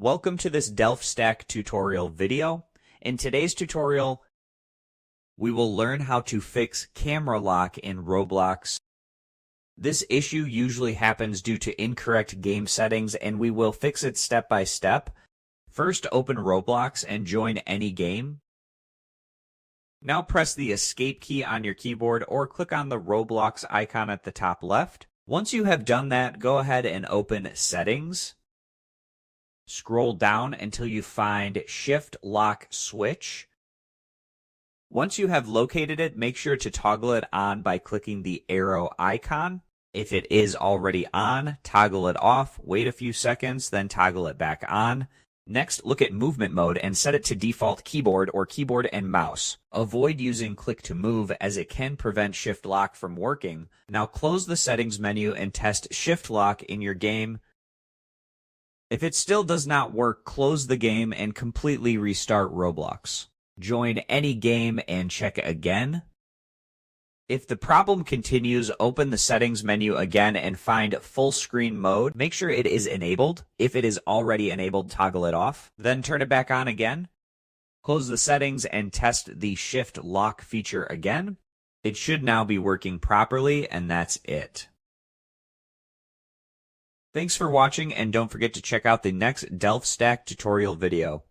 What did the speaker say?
Welcome to this Delph Stack tutorial video. In today's tutorial, we will learn how to fix camera lock in Roblox. This issue usually happens due to incorrect game settings, and we will fix it step by step. First, open Roblox and join any game. Now press the Escape key on your keyboard or click on the Roblox icon at the top left. Once you have done that, go ahead and open Settings. Scroll down until you find Shift Lock Switch. Once you have located it, make sure to toggle it on by clicking the arrow icon. If it is already on, toggle it off, wait a few seconds, then toggle it back on. Next, look at movement mode and set it to default keyboard or keyboard and mouse. Avoid using click to move as it can prevent shift lock from working. Now close the settings menu and test shift lock in your game. If it still does not work, close the game and completely restart Roblox. Join any game and check again. If the problem continues, open the settings menu again and find full screen mode. Make sure it is enabled. If it is already enabled, toggle it off. Then turn it back on again. Close the settings and test the shift lock feature again. It should now be working properly, and that's it. Thanks for watching, and don't forget to check out the next Delph Stack tutorial video.